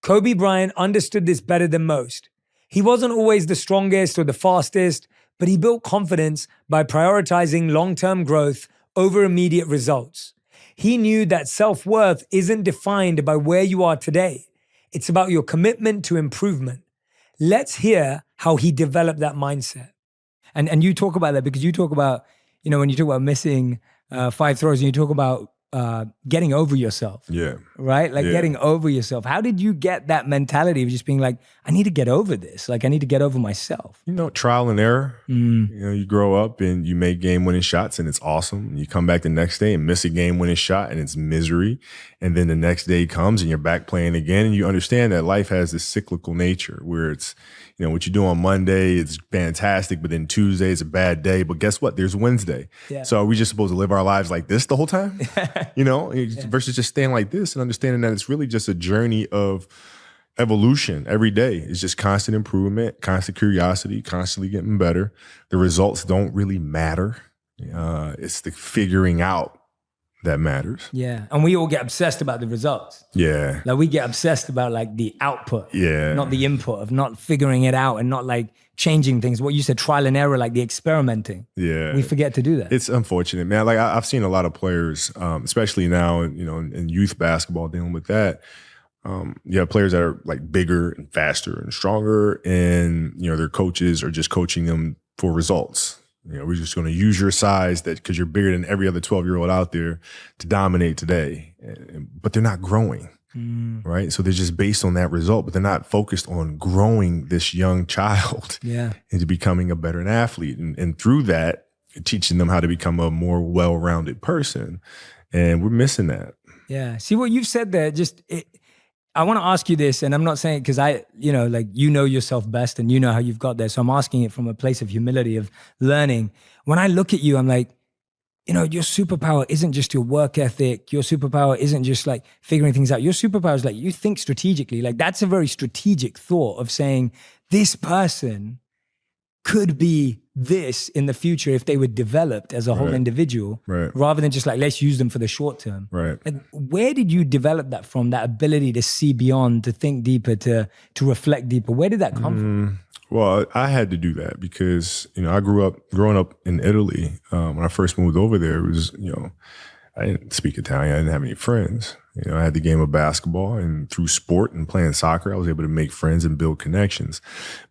Kobe Bryant understood this better than most. He wasn't always the strongest or the fastest, but he built confidence by prioritizing long-term growth over immediate results. He knew that self-worth isn't defined by where you are today. It's about your commitment to improvement. Let's hear how he developed that mindset. And you talk about that because you talk about, when you talk about missing 5 throws and you talk about getting over yourself. Yeah. Right? Like getting over yourself. How did you get that mentality of just being like, I need to get over this. Like I need to get over myself. Trial and error. You grow up and you make game-winning shots and it's awesome. You come back the next day and miss a game-winning shot and it's misery. And then the next day comes and you're back playing again. And you understand that life has this cyclical nature where it's, what you do on Monday, it's fantastic, but then Tuesday is a bad day. But guess what? There's Wednesday. Yeah. So are we just supposed to live our lives like this the whole time? Versus just staying like this and understanding that it's really just a journey of evolution every day. It's just constant improvement, constant curiosity, constantly getting better. The results don't really matter. It's the figuring out that matters. Yeah. And we all get obsessed about the results. Yeah. Like we get obsessed about like the output. Yeah. Not the input of not figuring it out and not like changing things. What you said, trial and error, like the experimenting. Yeah. We forget to do that. It's unfortunate, man. Like I've seen a lot of players, especially now, in youth basketball dealing with that. You have players that are like bigger and faster and stronger and, their coaches are just coaching them for results. We're just going to use your size because you're bigger than every other 12-year-old out there to dominate today. But they're not growing, right? So they're just based on that result, but they're not focused on growing this young child into becoming a better athlete. And through that, teaching them how to become a more well-rounded person. And we're missing that. Yeah. See what you've said there, I want to ask you this, and I'm not saying because you know yourself best and you know how you've got there. So I'm asking it from a place of humility, of learning. When I look at you, I'm like, your superpower isn't just your work ethic. Your superpower isn't just like figuring things out. Your superpower is like you think strategically. Like that's a very strategic thought of saying this person could be this in the future if they were developed as a whole individual, rather than just like, let's use them for the short term. Right. Like, where did you develop that from, that ability to see beyond, to think deeper, to reflect deeper? Where did that come from? Well, I had to do that because, growing up in Italy, when I first moved over there, it was, I didn't speak Italian. I didn't have any friends. I had the game of basketball, and through sport and playing soccer, I was able to make friends and build connections.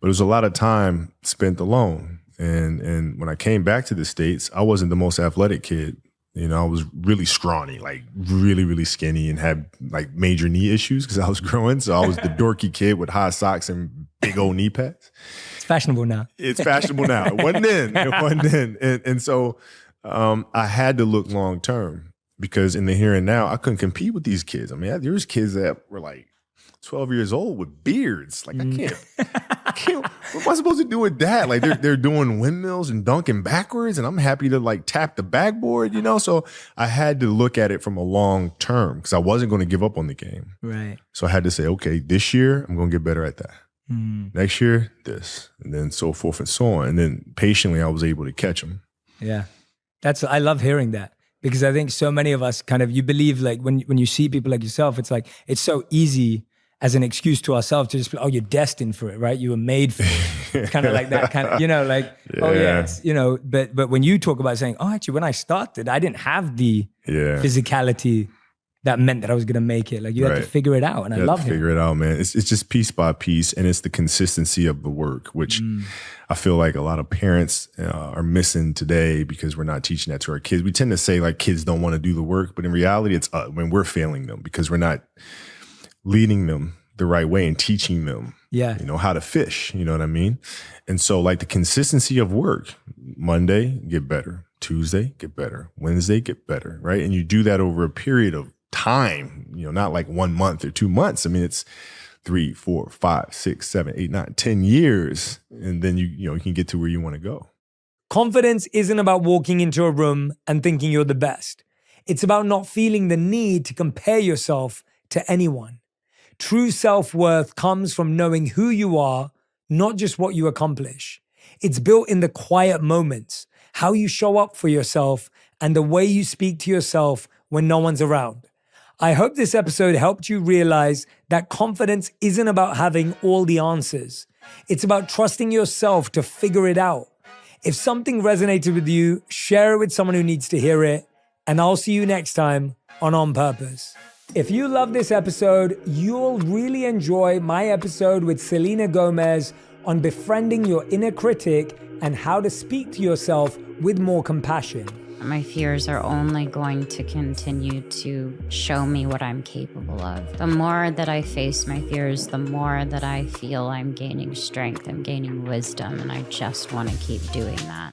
But it was a lot of time spent alone. And when I came back to the States, I wasn't the most athletic kid. I was really scrawny, like really, really skinny, and had like major knee issues because I was growing. So I was the dorky kid with high socks and big old knee pads. It's fashionable now. It's fashionable now. It wasn't then. It wasn't then. And so I had to look long term because in the here and now, I couldn't compete with these kids. I mean, there was kids that were like 12 years old with beards. Like I can't. What am I supposed to do with that? Like they're doing windmills and dunking backwards, and I'm happy to like tap the backboard, So I had to look at it from a long term because I wasn't going to give up on the game. Right. So I had to say, okay, this year I'm going to get better at that. Next year, this, and then so forth and so on. And then patiently, I was able to catch them. Yeah, I love hearing that. Because I think so many of us you believe like when you see people like yourself, it's like, it's so easy as an excuse to ourselves to just be, oh, you're destined for it, right? You were made for it. It's kind of like that kind of, oh yeah, it's, but when you talk about saying, oh, actually, when I started, I didn't have the physicality that meant that I was going to make it. Like you had to figure it out. And I love it. Figure it out, man. It's just piece by piece. And it's the consistency of the work, which I feel like a lot of parents are missing today because we're not teaching that to our kids. We tend to say like kids don't want to do the work, but in reality, it's when we're failing them because we're not leading them the right way and teaching them, how to fish, you know what I mean? And so like the consistency of work, Monday, get better. Tuesday, get better. Wednesday, get better, right? And you do that over a period of time, not like 1 month or 2 months. I mean, it's 3, 4, 5, 6, 7, 8, 9, 10 years. And then you can get to where you want to go. Confidence isn't about walking into a room and thinking you're the best. It's about not feeling the need to compare yourself to anyone. True self-worth comes from knowing who you are, not just what you accomplish. It's built in the quiet moments, how you show up for yourself, and the way you speak to yourself when no one's around. I hope this episode helped you realize that confidence isn't about having all the answers. It's about trusting yourself to figure it out. If something resonated with you, share it with someone who needs to hear it. And I'll see you next time on Purpose. If you love this episode, you'll really enjoy my episode with Selena Gomez on befriending your inner critic and how to speak to yourself with more compassion. My fears are only going to continue to show me what I'm capable of. The more that I face my fears, the more that I feel I'm gaining strength, I'm gaining wisdom, and I just want to keep doing that.